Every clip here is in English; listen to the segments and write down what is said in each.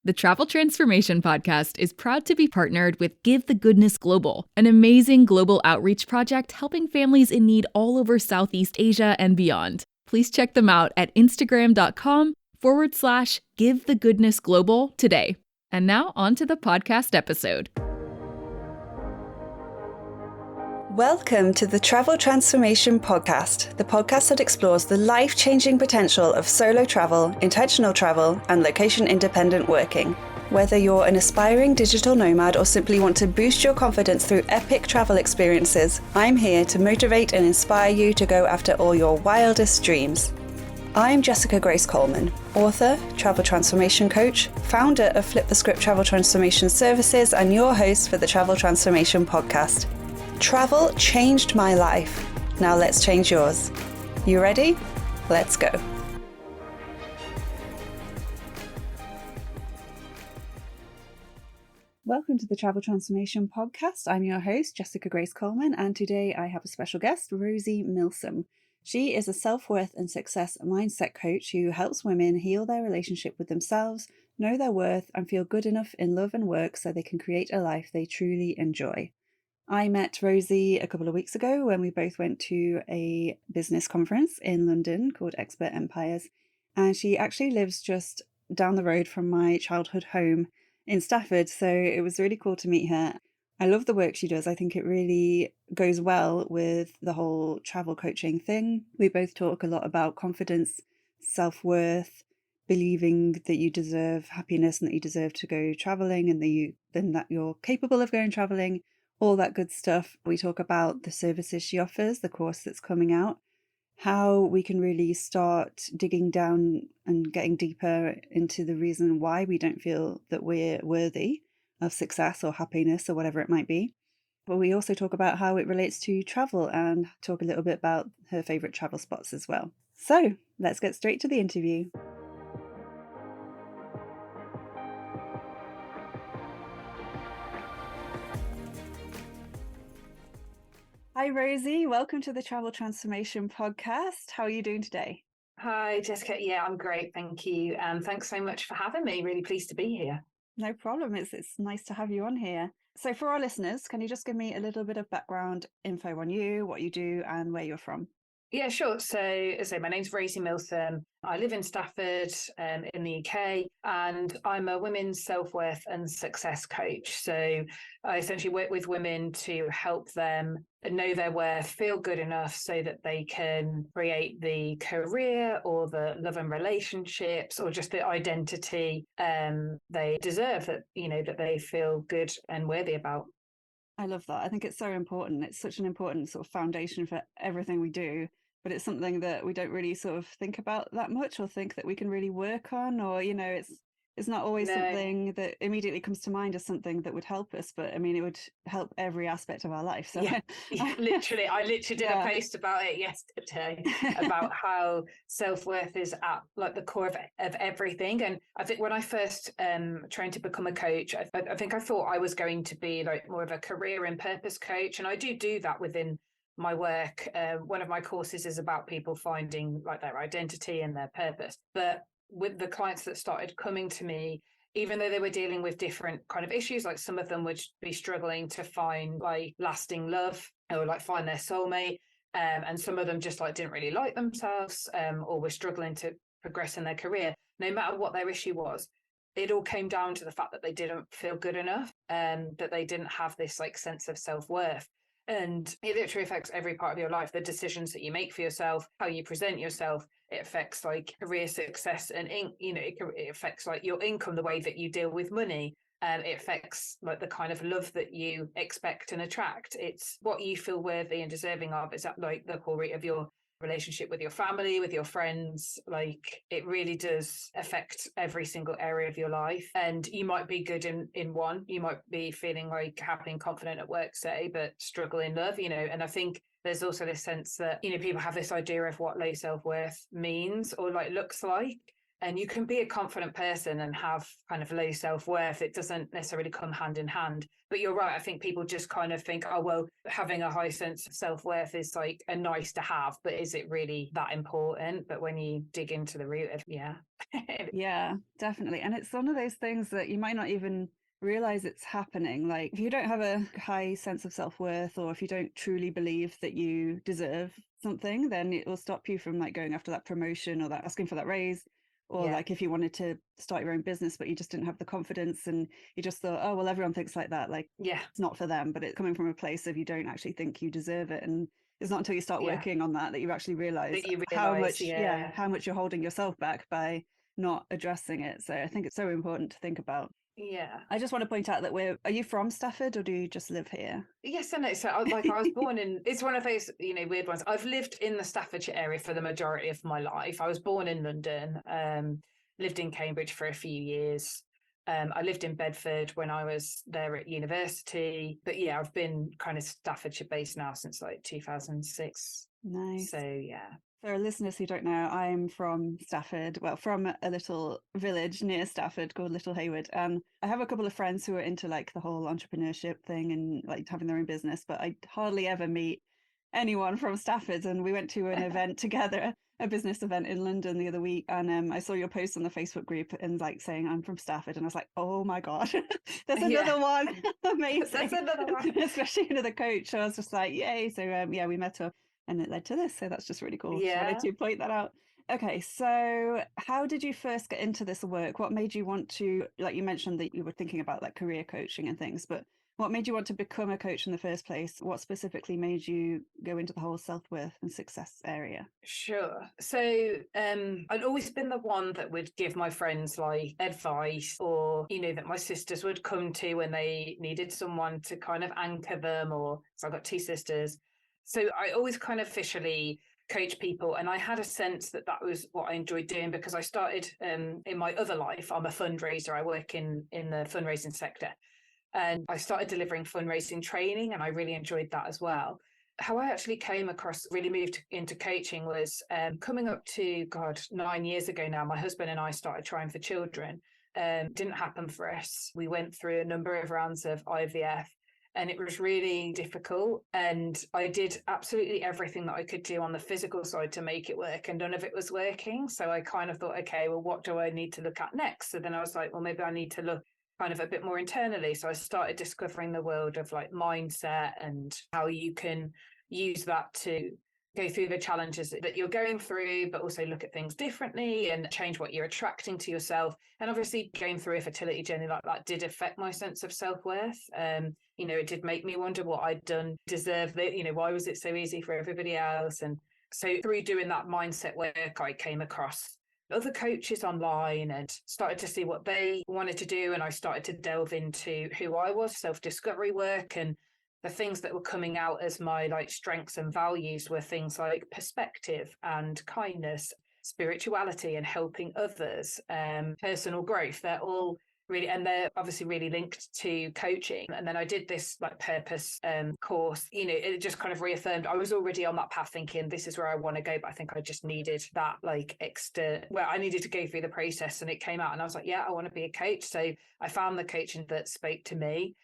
The Travel Transformation Podcast is proud to be partnered with Give the Goodness Global, an amazing global outreach project helping families in need all over Southeast Asia and beyond. Please check them out at Instagram.com/Give the Goodness Global today. And now on to the podcast episode. Welcome to the Travel Transformation Podcast, the podcast that explores the life-changing potential of solo travel, intentional travel, and location-independent working. Whether you're an aspiring digital nomad or simply want to boost your confidence through epic travel experiences, I'm here to motivate and inspire you to go after all your wildest dreams. I'm Jessica Grace Coleman, author, travel transformation coach, founder of Flip the Script Travel Transformation Services, and your host for the Travel Transformation Podcast. Travel changed my life. Now let's change yours. You ready? Let's go. Welcome to the Travel Transformation Podcast. I'm your host, Jessica Grace Coleman, and today I have a special guest, Rosie Milsom. She is a self-worth and success mindset coach who helps women heal their relationship with themselves, know their worth, and feel good enough in love and work so they can create a life they truly enjoy. I met Rosie a couple of weeks ago when we both went to a business conference in London called Expert Empires, and she actually lives just down the road from my childhood home in Stafford, so it was really cool to meet her. I love the work she does. I think it really goes well with the whole travel coaching thing. We both talk a lot about confidence, self-worth, believing that you deserve happiness and that you deserve to go traveling and that you're capable of going traveling. All that good stuff. We talk about the services she offers, the course that's coming out, how we can really start digging down and getting deeper into the reason why we don't feel that we're worthy of success or happiness or whatever it might be. But we also talk about how it relates to travel and talk a little bit about her favorite travel spots as well. So let's get straight to the interview. Hi, Rosie. Welcome to the Travel Transformation Podcast. How are you doing today? Hi, Jessica. Yeah, I'm great. Thank you. Thanks so much for having me. Really pleased to be here. No problem. It's nice to have you on here. So for our listeners, can you just give me a little bit of background info on you, what you do, and where you're from? Yeah, sure. So my name's Rosie Milsom. I live in Stafford in the UK, and I'm a women's self-worth and success coach. So I essentially work with women to help them know their worth, feel good enough so that they can create the career or the love and relationships or just the identity they deserve, that they feel good and worthy about. I love that. I think it's so important. It's such an important sort of foundation for everything we do, but it's something that we don't really sort of think about that much or think that we can really work on, or, it's not always something that immediately comes to mind as something that would help us, but I mean, it would help every aspect of our life. So yeah, literally, I literally did a post about it yesterday about how self-worth is at like the core of everything. And I think when I first trained to become a coach, I think I thought I was going to be like more of a career and purpose coach, and I do that within my work. One of my courses is about people finding like their identity and their purpose, but with the clients that started coming to me, even though they were dealing with different kind of issues, like some of them would be struggling to find like lasting love or like find their soulmate, and some of them just like didn't really like themselves, or were struggling to progress in their career. No matter what their issue was, it all came down to the fact that they didn't feel good enough, and that they didn't have this like sense of self-worth. And it literally affects every part of your life. The decisions that you make for yourself, how you present yourself, it affects like career success and it affects like your income, the way that you deal with money. It affects like the kind of love that you expect and attract. It's what you feel worthy and deserving of. Is that like the core root of your relationship with your family, with your friends? Like it really does affect every single area of your life. And you might be good in one, you might be feeling like happy and confident at work, say, but struggle in love, and I think there's also this sense that people have this idea of what low self-worth means or like looks like. And you can be a confident person and have kind of low self-worth. It doesn't necessarily come hand in hand. But you're right. I think people just kind of think, oh, well, having a high sense of self-worth is like a nice to have, but is it really that important? But when you dig into the root of, yeah. Yeah, definitely. And it's one of those things that you might not even realize it's happening. Like if you don't have a high sense of self-worth, or if you don't truly believe that you deserve something, then it will stop you from like going after that promotion or that asking for that raise. Or Yeah. like if you wanted to start your own business, but you just didn't have the confidence and you just thought, oh, well, everyone thinks like that. Like, Yeah. it's not for them, but it's coming from a place of you don't actually think you deserve it. And it's not until you start Yeah. working on that you actually realize That you how realise, much, how much you're holding yourself back by not addressing it. So I think it's so important to think about. Yeah. I just want to point out that are you from Stafford or do you just live here? Yes and no. So I was born in, it's one of those, weird ones. I've lived in the Staffordshire area for the majority of my life. I was born in London, lived in Cambridge for a few years. I lived in Bedford when I was there at university. But yeah, I've been kind of Staffordshire based now since like 2006. Nice. So yeah. For listeners who don't know, I'm from Stafford, well, from a little village near Stafford called Little Hayward. And I have a couple of friends who are into like the whole entrepreneurship thing and like having their own business, but I hardly ever meet anyone from Stafford. And we went to an event together, a business event in London the other week. And I saw your post on the Facebook group and like saying, I'm from Stafford. And I was like, oh my God, there's another one. Amazing. There's another one. Especially another coach. So I was just like, yay. So yeah, we met up. And it led to this. So that's just really cool. Just wanted to point that out. Okay, so how did you first get into this work? What made you want to, like you mentioned that you were thinking about like career coaching and things, but what made you want to become a coach in the first place? What specifically made you go into the whole self-worth and success area? Sure. So I'd always been the one that would give my friends like advice, or, that my sisters would come to when they needed someone to kind of anchor them, or so I've got two sisters. So I always kind of officially coach people. And I had a sense that that was what I enjoyed doing because I started in my other life. I'm a fundraiser. I work in the fundraising sector. And I started delivering fundraising training, and I really enjoyed that as well. How I actually came across, really moved into coaching was coming up to, 9 years ago now. My husband and I started trying for children. Didn't happen for us. We went through a number of rounds of IVF, and it was really difficult. And I did absolutely everything that I could do on the physical side to make it work, and none of it was working. So I kind of thought, okay, well, what do I need to look at next? So then I was like, well, maybe I need to look kind of a bit more internally. So I started discovering the world of like mindset and how you can use that to go through the challenges that you're going through, but also look at things differently and change what you're attracting to yourself. And obviously going through a fertility journey like that did affect my sense of self-worth. It did make me wonder what I'd done, deserved it, why was it so easy for everybody else? And so through doing that mindset work, I came across other coaches online and started to see what they wanted to do. And I started to delve into who I was, self-discovery work, and the things that were coming out as my like strengths and values were things like perspective and kindness, spirituality and helping others, personal growth. They're all really, and they're obviously really linked to coaching. And then I did this like purpose course. It just kind of reaffirmed I was already on that path, thinking this is where I want to go, but I think I just needed that like I needed to go through the process. And it came out and I was like, yeah, I want to be a coach. So I found the coaching that spoke to me.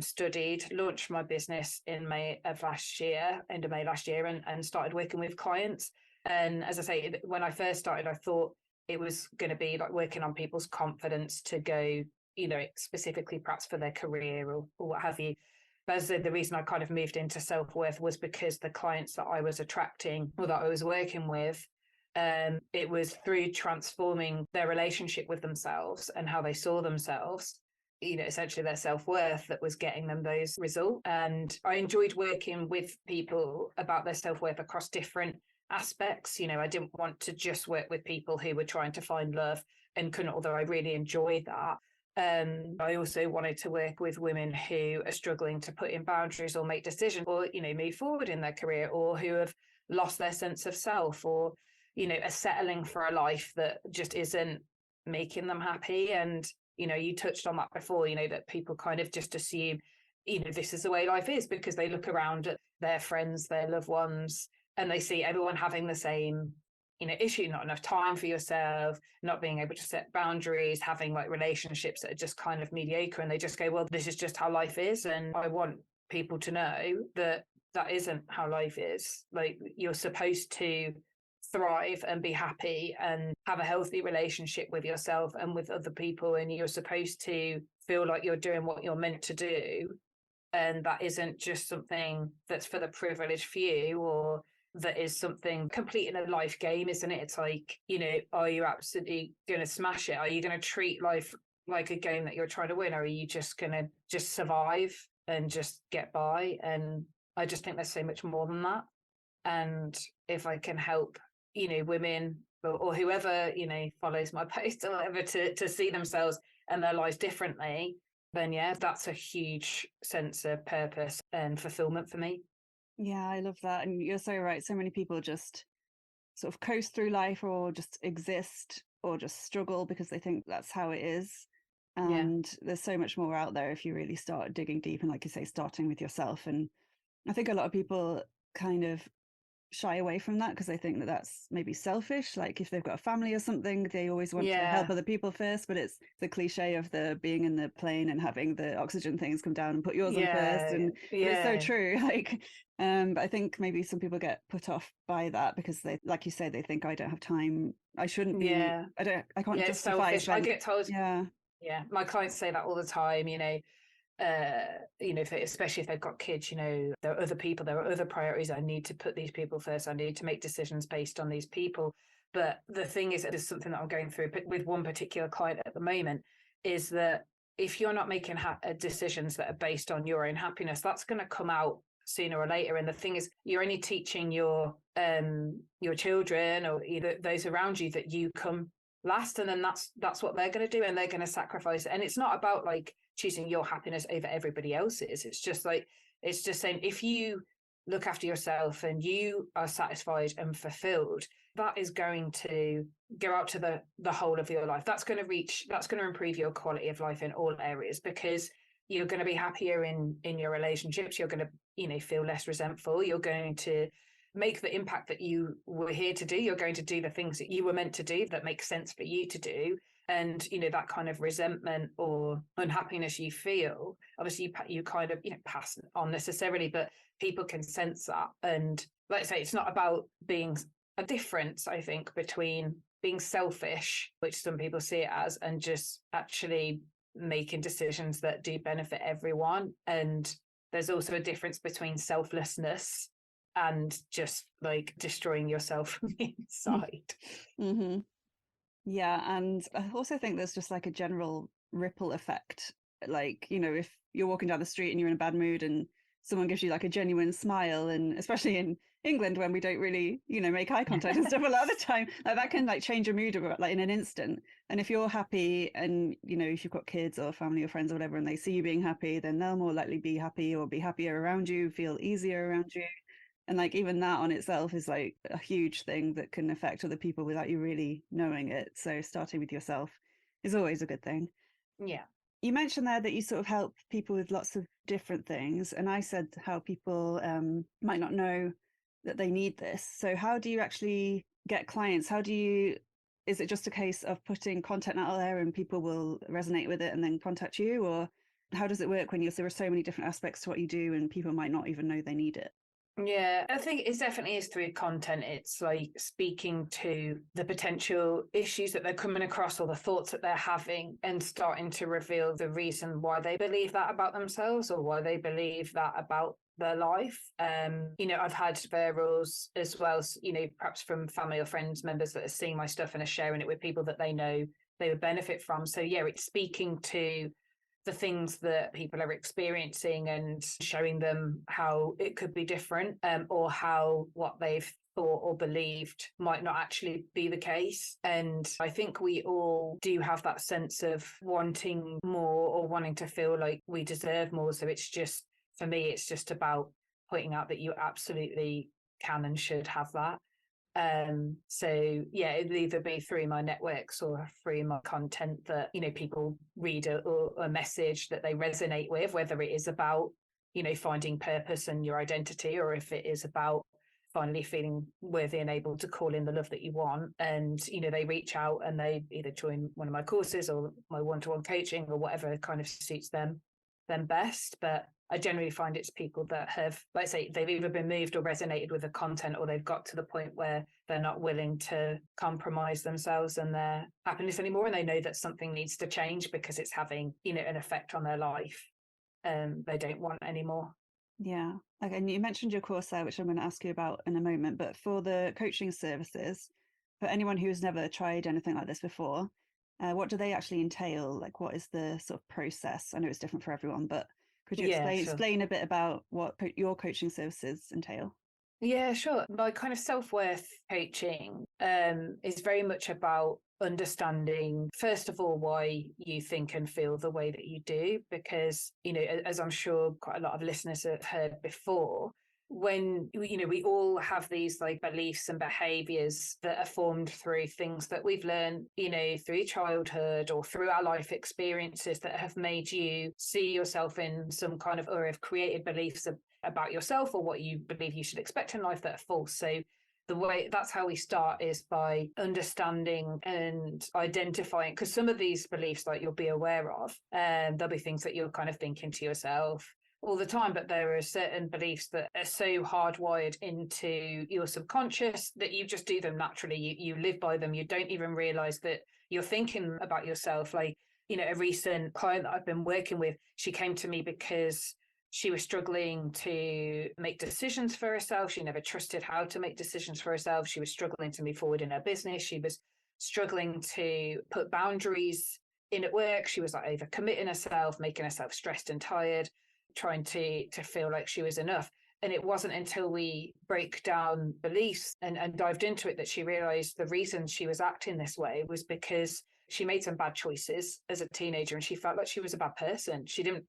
Studied, launched my business in May of last year, end of May last year, and started working with clients. And as I say, when I first started, I thought it was going to be like working on people's confidence to go, specifically perhaps for their career or what have you. But as the reason I kind of moved into self-worth was because the clients that I was attracting or that I was working with, it was through transforming their relationship with themselves and how they saw themselves, essentially their self-worth, that was getting them those results. And I enjoyed working with people about their self-worth across different aspects. I didn't want to just work with people who were trying to find love and couldn't, although I really enjoyed that. I also wanted to work with women who are struggling to put in boundaries or make decisions or, move forward in their career, or who have lost their sense of self, or, are settling for a life that just isn't making them happy. And you touched on that before, that people kind of just assume, this is the way life is because they look around at their friends, their loved ones, and they see everyone having the same issue, not enough time for yourself, not being able to set boundaries, having like relationships that are just kind of mediocre, and they just go, well, this is just how life is. And I want people to know that that isn't how life is. Like, you're supposed to thrive and be happy and have a healthy relationship with yourself and with other people, and you're supposed to feel like you're doing what you're meant to do, and that isn't just something that's for the privileged few, or that is something completing a life game, isn't it? It's like, are you absolutely going to smash it? Are you going to treat life like a game that you're trying to win, or are you just going to just survive and just get by? And I just think there's so much more than that. And if I can help, women or whoever, follows my post or whatever, to see themselves and their lives differently, then yeah, that's a huge sense of purpose and fulfillment for me. Yeah, I love that. And you're so right. So many people just sort of coast through life or just exist or just struggle because they think that's how it is. Yeah. And there's so much more out there if you really start digging deep and, like you say, starting with yourself. And I think a lot of people kind of shy away from that because they think that that's maybe selfish. Like if they've got a family or something, they always want to help other people first. But it's the cliche of the being in the plane and having the oxygen things come down and put yours on first. And but it's so true. Like, but I think maybe some people get put off by that because they, like you say, they think I don't have time. I shouldn't be. I can't justify. Selfish. I get told. Yeah. My clients say that all the time. Especially if they've got kids, there are other people, there are other priorities. I need to put these people first. I need to make decisions based on these people. But the thing is, there's something that I'm going through with one particular client at the moment, is that if you're not making decisions that are based on your own happiness, that's going to come out sooner or later. And the thing is, you're only teaching your children or either those around you that you come last, and then that's what they're going to do, and they're going to sacrifice it. And it's not about like choosing your happiness over everybody else's. It's just saying, if you look after yourself and you are satisfied and fulfilled, that is going to go out to the whole of your life. That's going to improve your quality of life in all areas, because you're going to be happier in your relationships. You're going to, feel less resentful. You're going to make the impact that you were here to do. You're going to do the things that you were meant to do that make sense for you to do. And, that kind of resentment or unhappiness you feel, obviously you kind of, pass on necessarily, but people can sense that. And like I say, it's not about being a difference, I think, between being selfish, which some people see it as, and just actually making decisions that do benefit everyone. And there's also a difference between selflessness and just like destroying yourself from the inside. Mm-hmm. Yeah, and I also think there's just like a general ripple effect. Like, if you're walking down the street and you're in a bad mood and someone gives you like a genuine smile, and especially in England when we don't really, make eye contact and stuff a lot of the time, like that can like change your mood like in an instant. And if you're happy and, if you've got kids or family or friends or whatever, and they see you being happy, then they'll more likely be happy or be happier around you, feel easier around you. And like even that on itself is like a huge thing that can affect other people without you really knowing it. So starting with yourself is always a good thing. Yeah. You mentioned there that you sort of help people with lots of different things. And I said how people might not know that they need this. So how do you actually get clients? Is it just a case of putting content out there and people will resonate with it and then contact you? Or how does it work when there are so many different aspects to what you do and people might not even know they need it? Yeah, I think it definitely is through content. It's like speaking to the potential issues that they're coming across or the thoughts that they're having, and starting to reveal the reason why they believe that about themselves or why they believe that about their life. I've had referrals as well, perhaps from family or friends, members that are seeing my stuff and are sharing it with people that they know they would benefit from. So yeah, it's speaking to the things that people are experiencing and showing them how it could be different, or how what they've thought or believed might not actually be the case. And I think we all do have that sense of wanting more or wanting to feel like we deserve more. So it's just, for me, it's just about pointing out that you absolutely can and should have that. So yeah, it'd either be through my networks or through my content that, people read a message that they resonate with, whether it is about, finding purpose and your identity, or if it is about finally feeling worthy and able to call in the love that you want. And, they reach out and they either join one of my courses or my one-to-one coaching or whatever kind of suits them best. But I generally find it's people that have, like I say, they've either been moved or resonated with the content, or they've got to the point where they're not willing to compromise themselves and their happiness anymore. And they know that something needs to change because it's having, an effect on their life. They don't want anymore. Yeah. Okay. And you mentioned your course there, which I'm going to ask you about in a moment. But for the coaching services, for anyone who's never tried anything like this before, what do they actually entail? Like, what is the sort of process? I know it's different for everyone, but could you explain a bit about what your coaching services entail? Yeah, sure. My kind of self-worth coaching is very much about understanding, first of all, why you think and feel the way that you do, because, as I'm sure quite a lot of listeners have heard before, when, we all have these like beliefs and behaviors that are formed through things that we've learned, through childhood or through our life experiences that have made you see yourself in some kind of, or have created beliefs about yourself or what you believe you should expect in life that are false. So that's how we start, is by understanding and identifying, because some of these beliefs, like, you'll be aware of, there'll be things that you're kind of thinking to yourself all the time, but there are certain beliefs that are so hardwired into your subconscious that you just do them naturally. You live by them. You don't even realize that you're thinking about yourself. Like, a recent client that I've been working with, she came to me because she was struggling to make decisions for herself. She never trusted how to make decisions for herself. She was struggling to move forward in her business. She was struggling to put boundaries in at work. She was like overcommitting herself, making herself stressed and tired, trying to feel like she was enough. And it wasn't until we break down beliefs and dived into it that she realized the reason she was acting this way was because she made some bad choices as a teenager and she felt like she was a bad person. She didn't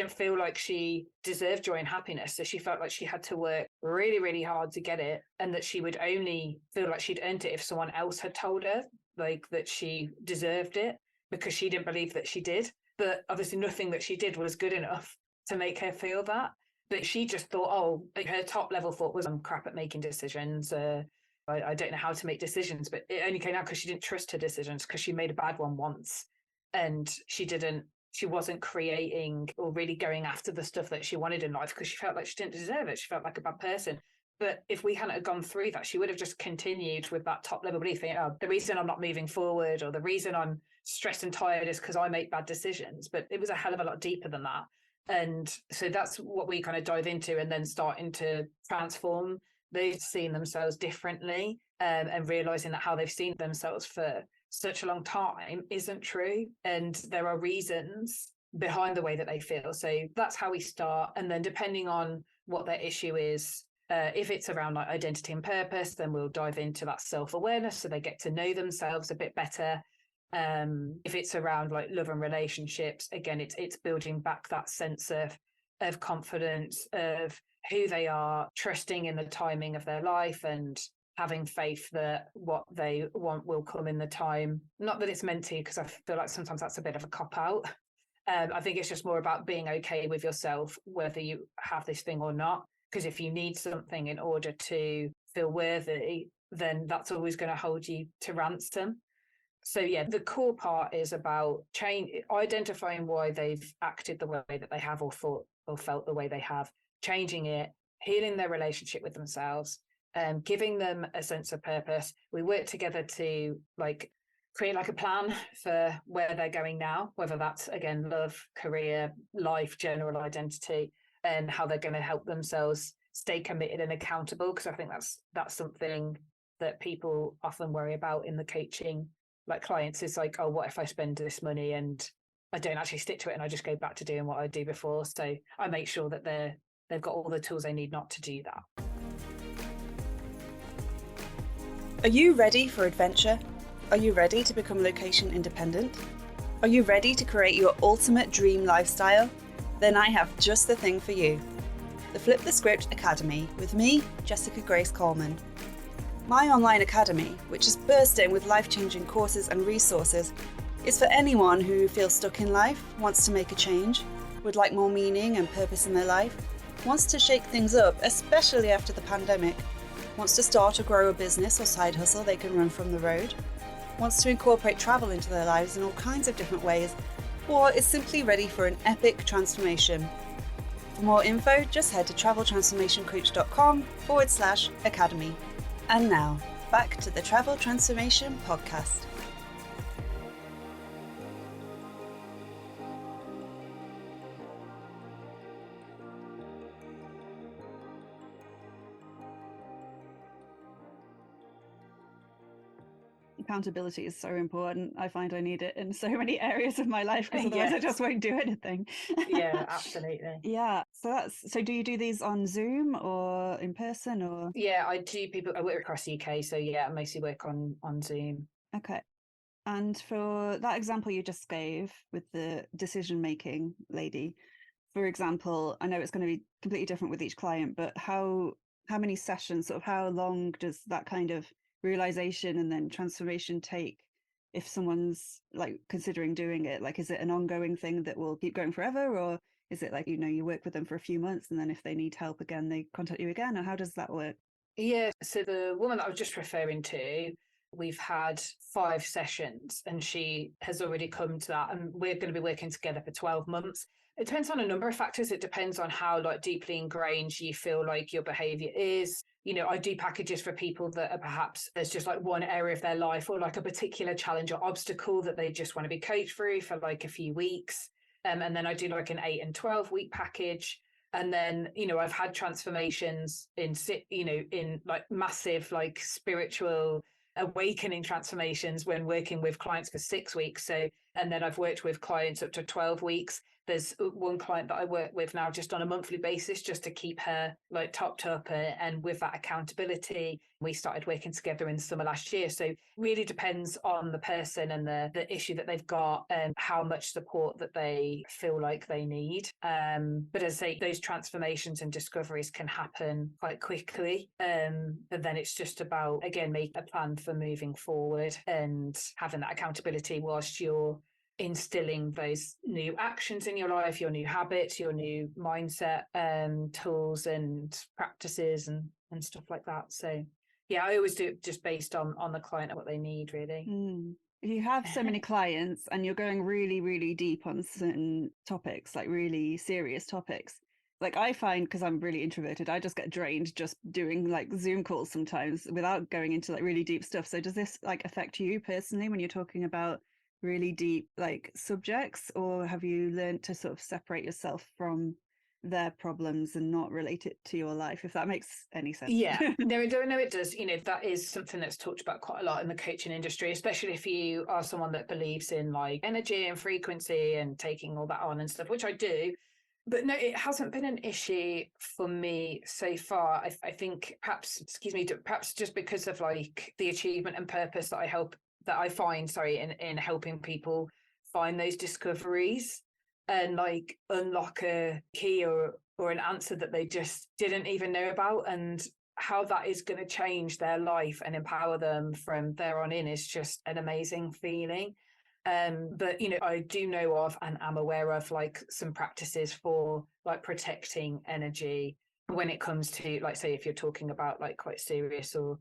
feel like she deserved joy and happiness. So she felt like she had to work really, really hard to get it, and that she would only feel like she'd earned it if someone else had told her, like, that she deserved it, because she didn't believe that she did. But obviously nothing that she did was good enough to make her feel that. But she just thought, her top level thought was, I'm crap at making decisions. I don't know how to make decisions. But it only came out because she didn't trust her decisions, because she made a bad one once and she wasn't creating or really going after the stuff that she wanted in life because she felt like she didn't deserve it. She felt like a bad person. But if we hadn't gone through that, she would have just continued with that top level belief, thinking, the reason I'm not moving forward or the reason I'm stressed and tired is because I make bad decisions. But it was a hell of a lot deeper than that. And so that's what we kind of dive into, and then starting to transform. They've seen themselves differently, and realizing that how they've seen themselves for such a long time isn't true, and there are reasons behind the way that they feel. So that's how we start. And then depending on what their issue is, if it's around like identity and purpose, then we'll dive into that self-awareness so they get to know themselves a bit better. If it's around like love and relationships, again, it's building back that sense of confidence, of who they are, trusting in the timing of their life, and having faith that what they want will come in the time. Not that it's meant to, because I feel like sometimes that's a bit of a cop-out. I think it's just more about being okay with yourself, whether you have this thing or not. Because if you need something in order to feel worthy, then that's always going to hold you to ransom. So yeah, the core part is about identifying why they've acted the way that they have, or thought or felt the way they have, changing it, healing their relationship with themselves, giving them a sense of purpose. We work together to create like a plan for where they're going now, whether that's, again, love, career, life, general identity, and how they're going to help themselves stay committed and accountable. Because I think that's something that people often worry about in the coaching, like clients, is like, oh, what if I spend this money and I don't actually stick to it and I just go back to doing what I do before? So I make sure that they've got all the tools they need not to do that. Are you ready for adventure? Are you ready to become location independent? Are you ready to create your ultimate dream lifestyle? Then I have just the thing for you. The Flip the Script Academy with me, Jessica Grace Coleman. My online academy, which is bursting with life-changing courses and resources, is for anyone who feels stuck in life, wants to make a change, would like more meaning and purpose in their life, wants to shake things up, especially after the pandemic, Wants to start or grow a business or side hustle they can run from the road? Wants to incorporate travel into their lives in all kinds of different ways? Or is simply ready for an epic transformation? For more info, just head to traveltransformationcoach.com/academy. And now, back to the Travel Transformation Podcast. Accountability is so important. I find I need it in so many areas of my life because otherwise I just won't do anything. Yeah, absolutely. Yeah. So do you do these on Zoom or in person or? Yeah, I work across the UK, so yeah, I mostly work on Zoom. Okay. And for that example you just gave with the decision-making lady, for example, I know it's going to be completely different with each client, but how many sessions, sort of how long does that kind of realization and then transformation take if someone's like considering doing it? Like, is it an ongoing thing that will keep going forever, or is it like, you work with them for a few months and then if they need help again, they contact you again, or how does that work? Yeah, so the woman that I was just referring to, we've had 5 sessions and she has already come to that, and we're going to be working together for 12 months. It depends on a number of factors. It depends on how like deeply ingrained you feel like your behavior is. I do packages for people that are perhaps there's just like one area of their life or like a particular challenge or obstacle that they just want to be coached through for like a few weeks. And then I do like an 8 and 12 week package. And then I've had transformations in like massive like spiritual awakening transformations when working with clients for 6 weeks. And then I've worked with clients up to 12 weeks. There's one client that I work with now just on a monthly basis just to keep her like topped up, and with that accountability. We started working together in summer last year. So really depends on the person and the issue that they've got and how much support that they feel like they need. But as I say, those transformations and discoveries can happen quite quickly. And then it's just about, again, making a plan for moving forward and having that accountability whilst you're instilling those new actions in your life, your new habits, your new mindset, tools and practices and stuff like that. So yeah, I always do it just based on the client and what they need, really. You have so many clients and you're going really, really deep on certain topics, like really serious topics. Like I find, because I'm really introverted, I just get drained just doing like Zoom calls sometimes without going into like really deep stuff. So does this like affect you personally when you're talking about really deep like subjects, or have you learned to sort of separate yourself from their problems and not relate it to your life, if that makes any sense? Yeah, no, it does. That is something that's talked about quite a lot in the coaching industry, especially if you are someone that believes in like energy and frequency and taking all that on and stuff, which I do. But no, it hasn't been an issue for me so far. I think perhaps just because of like the achievement and purpose that I find, in helping people find those discoveries and like unlock a key or an answer that they just didn't even know about, and how that is going to change their life and empower them from there on in is just an amazing feeling. But I do know of and am aware of like some practices for like protecting energy when it comes to, like, say, if you're talking about like quite serious or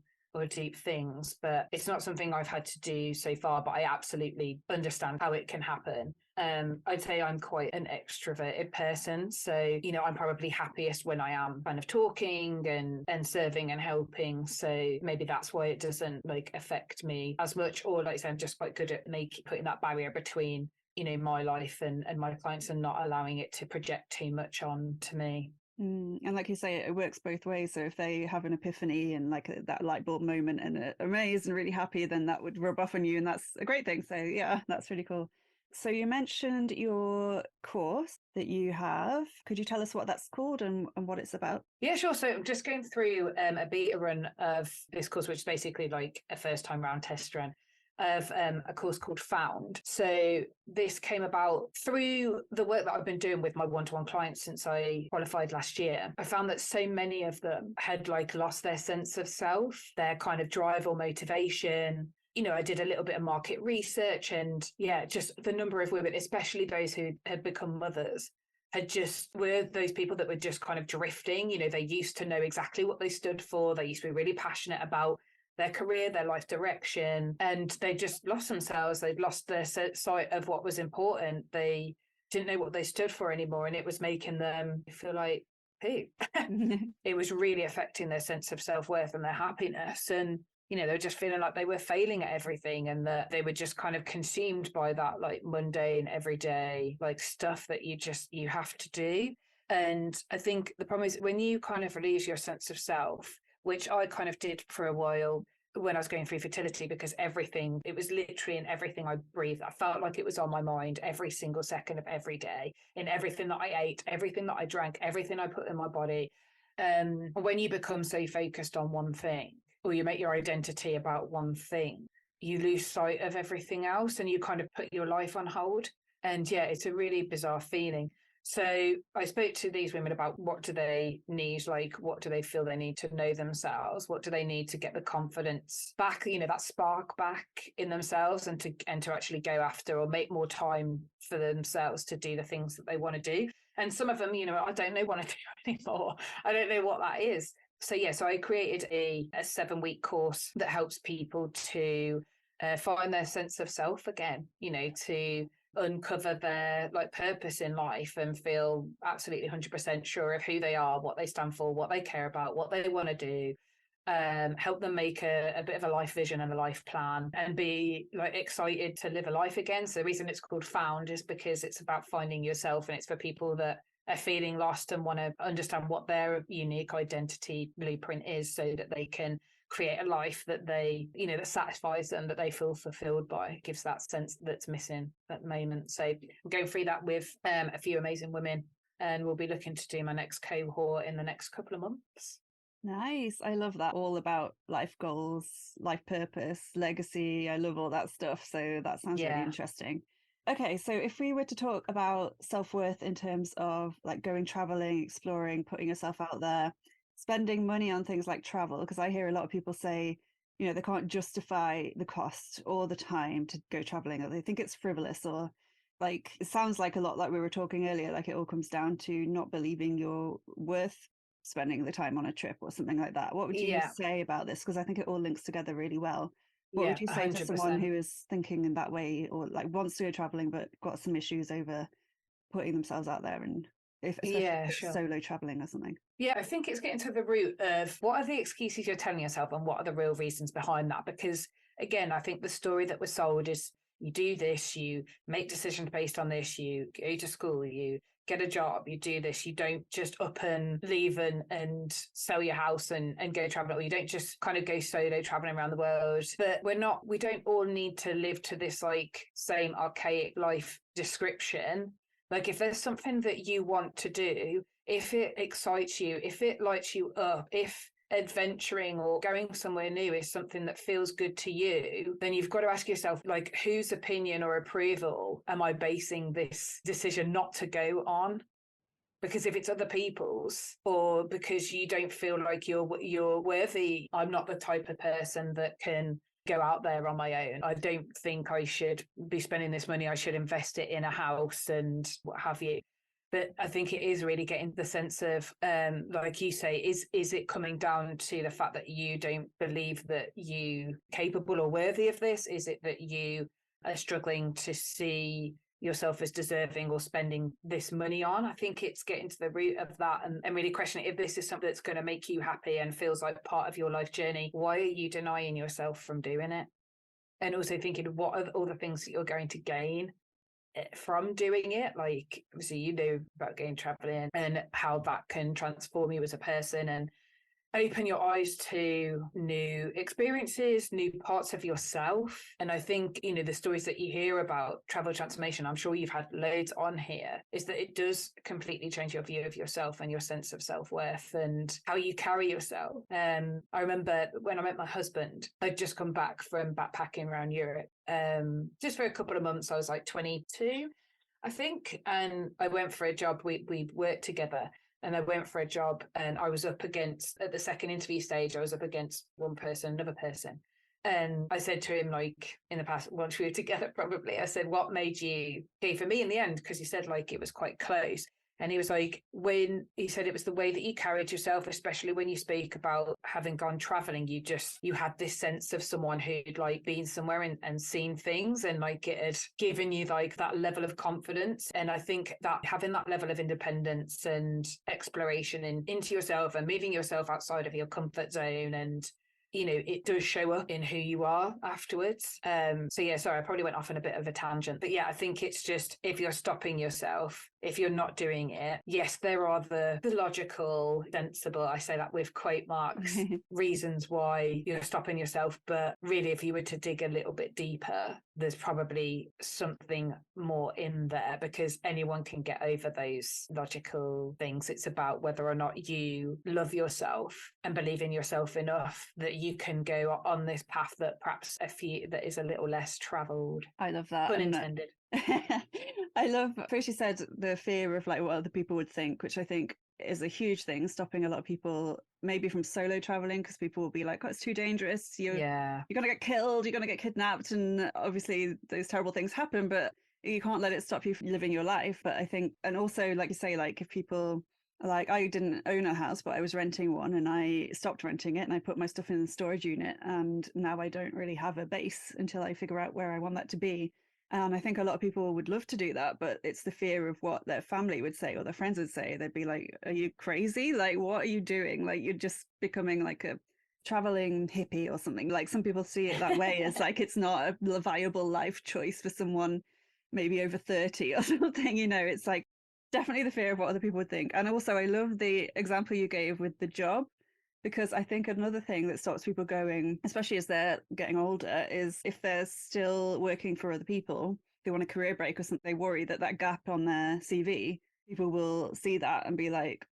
deep things. But it's not something I've had to do so far, but I absolutely understand how it can happen. I'd say I'm quite an extroverted person. So, I'm probably happiest when I am kind of talking and serving and helping. So maybe that's why it doesn't like affect me as much. Or like I say, I'm just quite good at putting that barrier between, my life and my clients and not allowing it to project too much on to me. And like you say, it works both ways. So if they have an epiphany and like that light bulb moment and are amazed and really happy, then that would rub off on you, and that's a great thing. So yeah, that's really cool. So you mentioned your course that you have. Could you tell us what that's called and what it's about? Yeah, sure. So I'm just going through a beta run of this course, which is basically like a first time round test run of a course called Found. So this came about through the work that I've been doing with my one-to-one clients since I qualified last year. I found that so many of them had like lost their sense of self, their kind of drive or motivation. I did a little bit of market research, and yeah, just the number of women, especially those who had become mothers, were those people that were just kind of drifting. You know, they used to know exactly what they stood for. They used to be really passionate about their career, their life direction, and they just lost themselves. They'd lost their sight of what was important. They didn't know what they stood for anymore, and it was making them feel like, who? It was really affecting their sense of self-worth and their happiness. And you know, they were just feeling like they were failing at everything, and that they were just kind of consumed by that like mundane, everyday like stuff that you have to do. And I think the problem is when you kind of lose your sense of self, which I kind of did for a while when I was going through fertility, because it was literally in everything I breathed. I felt like it was on my mind every single second of every day, in everything that I ate, everything that I drank, everything I put in my body. When you become so focused on one thing, or you make your identity about one thing, you lose sight of everything else and you kind of put your life on hold. And yeah, it's a really bizarre feeling. So I spoke to these women about what do they need, like what do they feel they need to know themselves, what do they need to get the confidence back, you know, that spark back in themselves, and to actually go after or make more time for themselves to do the things that they want to do. And some of them, you know, I don't know what to do anymore. I don't know what that is. So yeah, so I created a 7-week course that helps people to find their sense of self again, you know, to uncover their like purpose in life and feel absolutely 100% sure of who they are, what they stand for, what they care about, what they want to do. Help them make a bit of a life vision and a life plan, and be like excited to live a life again. So the reason it's called Found is because it's about finding yourself, and it's for people that are feeling lost and want to understand what their unique identity blueprint is, so that they can create a life that they, you know, that satisfies them, that they feel fulfilled by, gives that sense that's missing at the moment. So I'm going through that with a few amazing women, and we'll be looking to do my next cohort in the next couple of months. Nice. I love that. All about life goals, life purpose, legacy. I love all that stuff. So that sounds really interesting. Okay, so if we were to talk about self-worth in terms of like going traveling, exploring, putting yourself out there, spending money on things like travel, because I hear a lot of people say, you know, they can't justify the cost or the time to go traveling, or they think it's frivolous, or like it sounds like a lot like we were talking earlier, like it all comes down to not believing you're worth spending the time on a trip or something like that. What would you say about this? Because I think it all links together really well. What would you say 100%. to someone who is thinking in that way, or like wants to go traveling but got some issues over putting themselves out there, and especially if it's solo traveling or something? Yeah, I think it's getting to the root of what are the excuses you're telling yourself and what are the real reasons behind that. Because again, I think the story that was sold is you do this, you make decisions based on this, you go to school, you get a job, you do this, you don't just up and leave and sell your house and go traveling, or you don't just kind of go solo traveling around the world. But we don't all need to live to this like same archaic life description. Like if there's something that you want to do, if it excites you, if it lights you up, if adventuring or going somewhere new is something that feels good to you, then you've got to ask yourself, like, whose opinion or approval am I basing this decision not to go on? Because if it's other people's, or because you don't feel like you're worthy, I'm not the type of person that can go out there on my own. I don't think I should be spending this money. I should invest it in a house and what have you. But I think it is really getting the sense of, like you say, is it coming down to the fact that you don't believe that you capable or worthy of this? Is it that you are struggling to see yourself as deserving or spending this money on? I think it's getting to the root of that, and really questioning if this is something that's going to make you happy and feels like part of your life journey. Why are you denying yourself from doing it? And also thinking, what are all the things that you're going to gain from doing it? Like obviously you know about going traveling and how that can transform you as a person and open your eyes to new experiences, new parts of yourself. And I think, you know, the stories that you hear about travel transformation, I'm sure you've had loads on here, is that it does completely change your view of yourself and your sense of self-worth and how you carry yourself. I remember when I met my husband, I'd just come back from backpacking around Europe, just for a couple of months. I was like 22, I think, and I went for a job. We worked together. And I went for a job, and I was up against, at the second interview stage, I was up against one person, another person. And I said to him, like in the past, once we were together, probably, I said, what made you go for me in the end? Because he said like it was quite close. And he was like, when he said it was the way that you carried yourself, especially when you speak about having gone traveling, you had this sense of someone who'd like been somewhere and seen things, and like it had given you like that level of confidence. And I think that having that level of independence and exploration into yourself and moving yourself outside of your comfort zone, and it does show up in who you are afterwards. So yeah, sorry, I probably went off on a bit of a tangent, but yeah, I think it's just, if you're stopping yourself, if you're not doing it, yes, there are the logical, sensible, I say that with quote marks, reasons why you're stopping yourself. But really, if you were to dig a little bit deeper, there's probably something more in there, because anyone can get over those logical things. It's about whether or not you love yourself and believe in yourself enough that you can go on this path that perhaps that is a little less traveled. I love that. Pun intended. I love, first you said the fear of like what other people would think, which I think is a huge thing, stopping a lot of people maybe from solo traveling, because people will be like, oh, it's too dangerous, you're gonna get killed, you're gonna get kidnapped, and obviously those terrible things happen, but you can't let it stop you from living your life. But I think, and also like you say, like if people, like I didn't own a house, but I was renting one, and I stopped renting it and I put my stuff in the storage unit, and now I don't really have a base until I figure out where I want that to be. And I think a lot of people would love to do that, but it's the fear of what their family would say or their friends would say. They'd be like, are you crazy? Like, what are you doing? Like, you're just becoming like a traveling hippie or something. Like, some people see it that way, as like it's not a viable life choice for someone maybe over 30 or something. It's like definitely the fear of what other people would think. And also, I love the example you gave with the job, because I think another thing that stops people going, especially as they're getting older, is if they're still working for other people, they want a career break or something, they worry that that gap on their CV, people will see that and be like,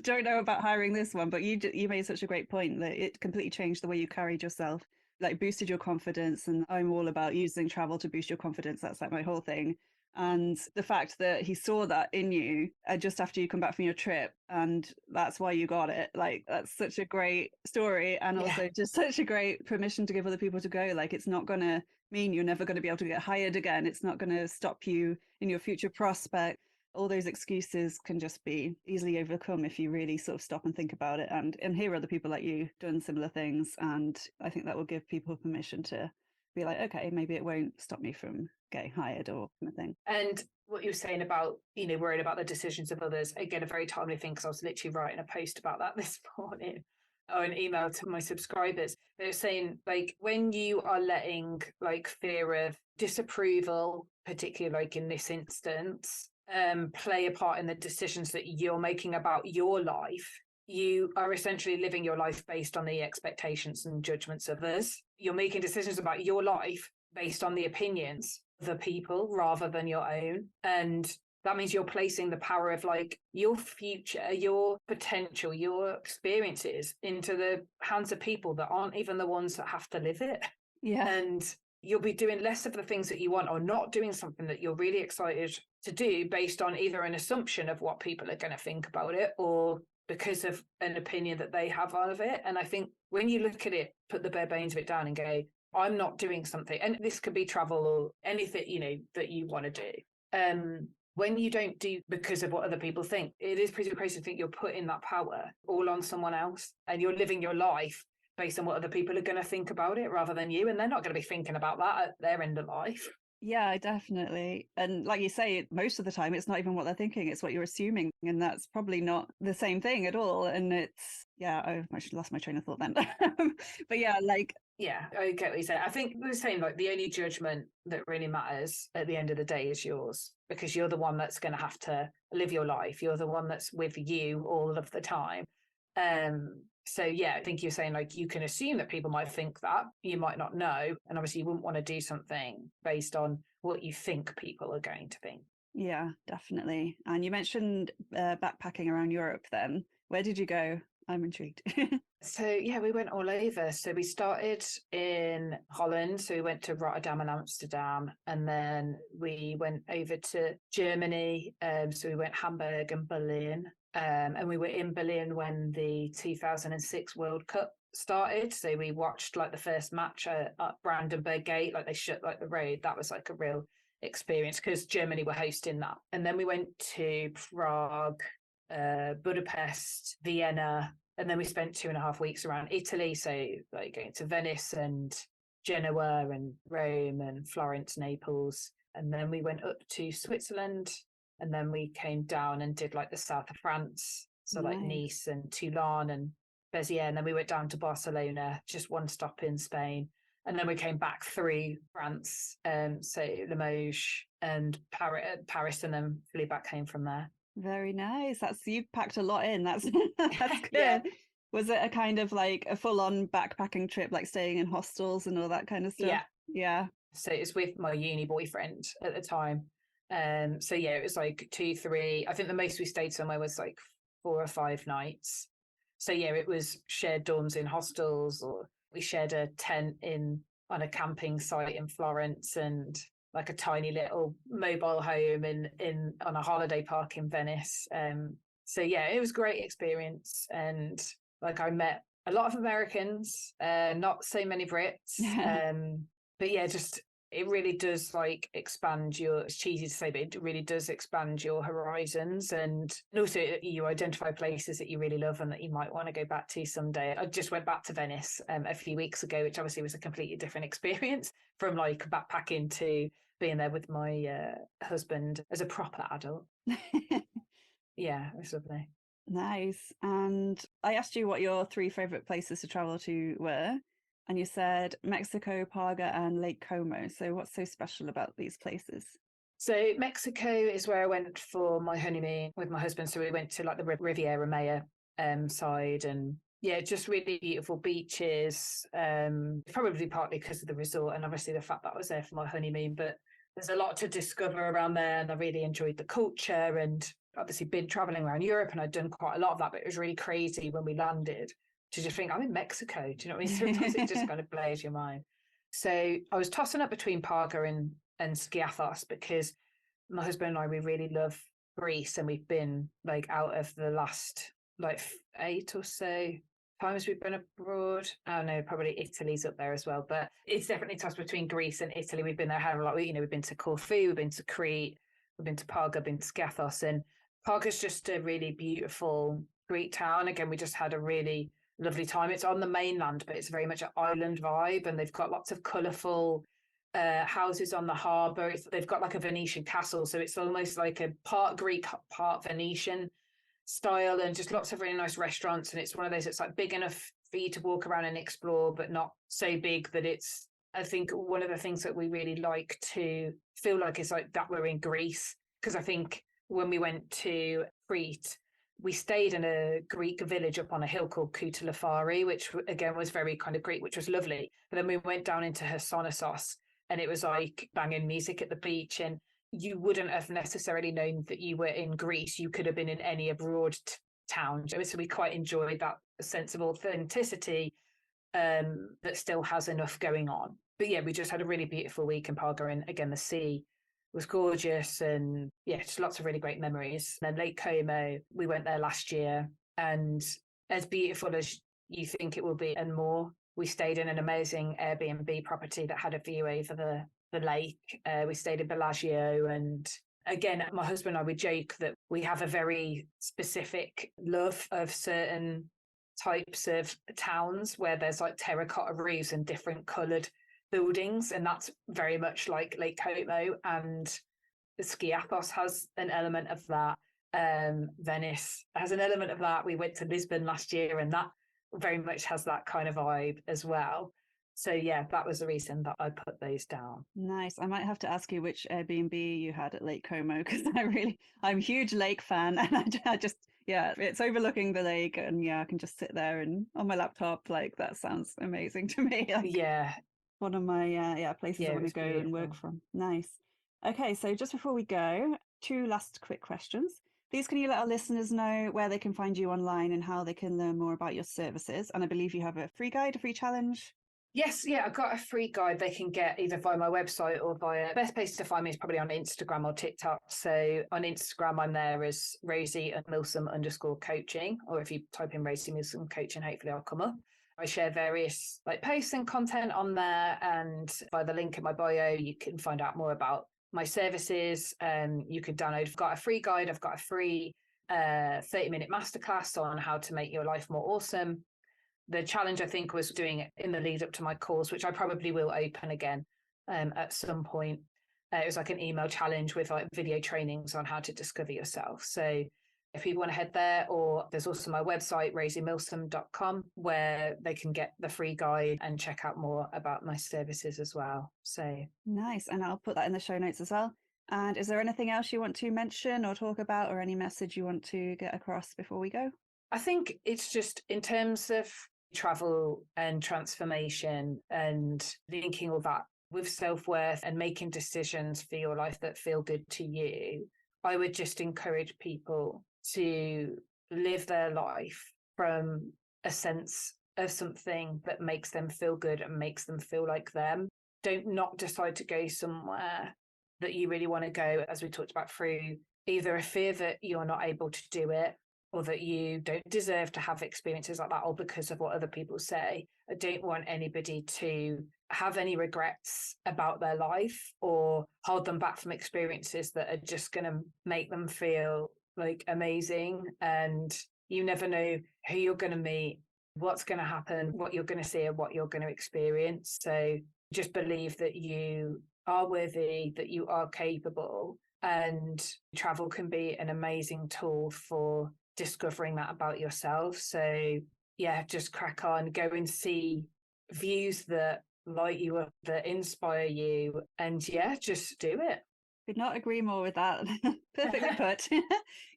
don't know about hiring this one. But you made such a great point that it completely changed the way you carried yourself, like boosted your confidence. And I'm all about using travel to boost your confidence. That's like my whole thing. And the fact that he saw that in you just after you come back from your trip, and that's why you got it. Like, that's such a great story, and also just such a great permission to give other people to go. Like, it's not going to mean you're never going to be able to get hired again. It's not going to stop you in your future prospect. All those excuses can just be easily overcome if you really sort of stop and think about it, and hear other people like you doing similar things. And I think that will give people permission to be like, okay, maybe it won't stop me from getting hired or kind of thing. And what you were saying about, worrying about the decisions of others, again, a very timely thing, because I was literally writing a post about that this morning, or an email to my subscribers. They were saying, like, when you are letting like fear of disapproval, particularly like in this instance, play a part in the decisions that you're making about your life, you are essentially living your life based on the expectations and judgments of others. You're making decisions about your life based on the opinions of the people rather than your own. And that means you're placing the power of like your future, your potential, your experiences into the hands of people that aren't even the ones that have to live it. Yeah. And you'll be doing less of the things that you want, or not doing something that you're really excited to do based on either an assumption of what people are going to think about it, or because of an opinion that they have of it. And I think when you look at it, put the bare bones of it down and go, I'm not doing something, and this could be travel or anything, that you want to do. When you don't do because of what other people think, it is pretty crazy to think you're putting that power all on someone else, and you're living your life based on what other people are going to think about it rather than you. And they're not going to be thinking about that at their end of life. Yeah, definitely. And like you say, most of the time, it's not even what they're thinking, it's what you're assuming. And that's probably not the same thing at all. And it's, I've actually lost my train of thought then. But yeah, like. Yeah, I get what you say. I think we're saying like the only judgment that really matters at the end of the day is yours, because you're the one that's going to have to live your life. You're the one that's with you all of the time. So yeah, I think you're saying like you can assume that people might think that, you might not know, and obviously you wouldn't want to do something based on what you think people are going to think. Yeah, definitely. And you mentioned backpacking around Europe then. Where did you go? I'm intrigued. So yeah, we went all over. So we started in Holland. So we went to Rotterdam and Amsterdam, and then we went over to Germany. So we went Hamburg and Berlin. And we were in Berlin when the 2006 World Cup started. So we watched like the first match at Brandenburg Gate, like they shut like the road. That was like a real experience because Germany were hosting that. And then we went to Prague, Budapest, Vienna, and then we spent 2.5 weeks around Italy. So like going to Venice and Genoa and Rome and Florence, Naples. And then we went up to Switzerland, and then we came down and did like the south of France. So like Nice and Toulon and Béziers. And then we went down to Barcelona, just one stop in Spain. And then we came back through France, so Limoges and Paris, and then flew back home from there. Very nice. You've packed a lot in. That's that's good. Yeah. Was it a kind of like a full-on backpacking trip, like staying in hostels and all that kind of stuff? Yeah. Yeah. So it's with my uni boyfriend at the time. So yeah, it was like 2, 3. I think the most we stayed somewhere was like 4 or 5 nights. So yeah, it was shared dorms in hostels, or we shared a tent on a camping site in Florence, and like a tiny little mobile home on a holiday park in Venice. So yeah, it was a great experience, and like I met a lot of Americans, not so many Brits. But yeah, just it really does like expand it's cheesy to say, but it really does expand your horizons, and also you identify places that you really love and that you might want to go back to someday. I just went back to Venice a few weeks ago, which obviously was a completely different experience from like backpacking to being there with my husband as a proper adult. Yeah, it was lovely. Nice. And I asked you what your 3 favorite places to travel to were, and you said Mexico, Parga, and Lake Como. So what's so special about these places? So Mexico is where I went for my honeymoon with my husband. So we went to like the Riviera Maya side, and yeah, just really beautiful beaches. Probably partly because of the resort, and obviously the fact that I was there for my honeymoon. But there's a lot to discover around there, and I really enjoyed the culture, and obviously been traveling around Europe, and I'd done quite a lot of that. But it was really crazy when we landed to just think, I'm in Mexico. Do you know what I mean? Sometimes it just kind of blows your mind. So I was tossing up between Parga and Skiathos, because my husband and I, we really love Greece, and we've been like out of the last like 8 or so times we've been abroad. I don't know, probably Italy's up there as well, but it's definitely tossed between Greece and Italy. We've been there a lot. We've been to Corfu, we've been to Crete, we've been to Parga, been to Skiathos, and Parga's just a really beautiful Greek town. Again, we just had a really lovely time. It's on the mainland, but it's very much an island vibe, and they've got lots of colourful houses on the harbour. They've got like a Venetian castle, so it's almost like a part Greek, part Venetian style, and just lots of really nice restaurants. And it's one of those that's like big enough for you to walk around and explore, but not so big that it's, I think one of the things that we really like to feel like is like that we're in Greece, because I think when we went to Crete, we stayed in a Greek village up on a hill called Koutalafari, which again was very kind of Greek, which was lovely. But then we went down into Hersonissos, and it was like banging music at the beach, and you wouldn't have necessarily known that you were in Greece. You could have been in any abroad town. So we quite enjoyed that sense of authenticity, that still has enough going on. But yeah, we just had a really beautiful week in Parga, and again, the sea was gorgeous, and yeah, just lots of really great memories. And then Lake Como, we went there last year, and as beautiful as you think it will be and more. We stayed in an amazing Airbnb property that had a view over the lake. We stayed in Bellagio, and again, my husband and I would joke that we have a very specific love of certain types of towns where there's like terracotta roofs and different coloured buildings, and that's very much like Lake Como, and Skiathos has an element of that. Venice has an element of that. We went to Lisbon last year, and that very much has that kind of vibe as well. So yeah, that was the reason that I put those down. Nice. I might have to ask you which Airbnb you had at Lake Como, because I'm a huge lake fan, and I just, yeah, it's overlooking the lake, and yeah, I can just sit there and on my laptop. Like, that sounds amazing to me. Like, yeah, one of my places I want to go and work from. Nice. Okay, so just before we go, 2 last quick questions. Please, can you let our listeners know where they can find you online and how they can learn more about your services? And I believe you have a free guide, a free challenge. Yes, yeah, I've got a free guide they can get either via my website or via, best place to find me is probably on Instagram or TikTok. So on Instagram, I'm there as Rosie Milsom _coaching, or if you type in Rosie Milsom coaching, hopefully I'll come up. I share various like posts and content on there, and by the link in my bio, you can find out more about my services. You can download. I've got a free guide. I've got a free 30-minute masterclass on how to make your life more awesome. The challenge, I think, was doing it in the lead up to my course, which I probably will open again at some point. It was like an email challenge with like video trainings on how to discover yourself. So if people want to head there, or there's also my website, rosiemilsom.com, where they can get the free guide and check out more about my services as well. So nice. And I'll put that in the show notes as well. And is there anything else you want to mention or talk about, or any message you want to get across before we go? I think it's just in terms of travel and transformation and linking all that with self-worth and making decisions for your life that feel good to you, I would just encourage people to live their life from a sense of something that makes them feel good and makes them feel like them. Don't not decide to go somewhere that you really want to go, as we talked about, through either a fear that you're not able to do it, or that you don't deserve to have experiences like that, or because of what other people say. I don't want anybody to have any regrets about their life or hold them back from experiences that are just going to make them feel like amazing. And you never know who you're going to meet, what's going to happen, what you're going to see, and what you're going to experience. So just believe that you are worthy, that you are capable, and travel can be an amazing tool for discovering that about yourself. So yeah, just crack on, go and see views that light you up, that inspire you, and yeah, just do it. Could not agree more with that. Perfectly put.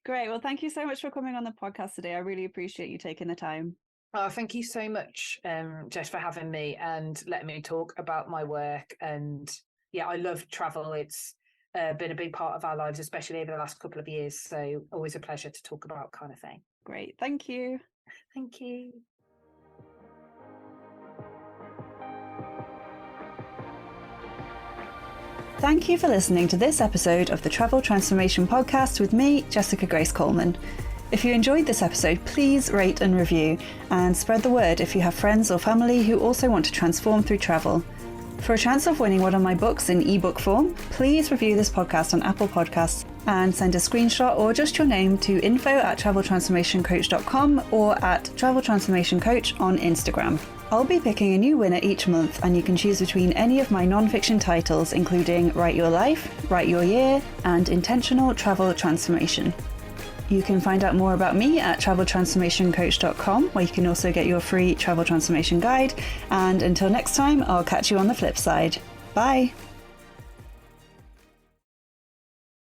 Great. Well, thank you so much for coming on the podcast today. I really appreciate you taking the time. Oh, thank you so much, Jess, for having me and letting me talk about my work. And yeah, I love travel. It's been a big part of our lives, especially over the last couple of years. So always a pleasure to talk about kind of thing. Great. Thank you. Thank you. Thank you for listening to this episode of the Travel Transformation Podcast with me, Jessica Grace Coleman. If you enjoyed this episode, please rate and review, and spread the word if you have friends or family who also want to transform through travel. For a chance of winning one of my books in ebook form, please review this podcast on Apple Podcasts and send a screenshot or just your name to info@traveltransformationcoach.com or at traveltransformationcoach on Instagram. I'll be picking a new winner each month, and you can choose between any of my non-fiction titles, including Write Your Life, Write Your Year, and Intentional Travel Transformation. You can find out more about me at traveltransformationcoach.com, where you can also get your free travel transformation guide. And until next time, I'll catch you on the flip side. Bye.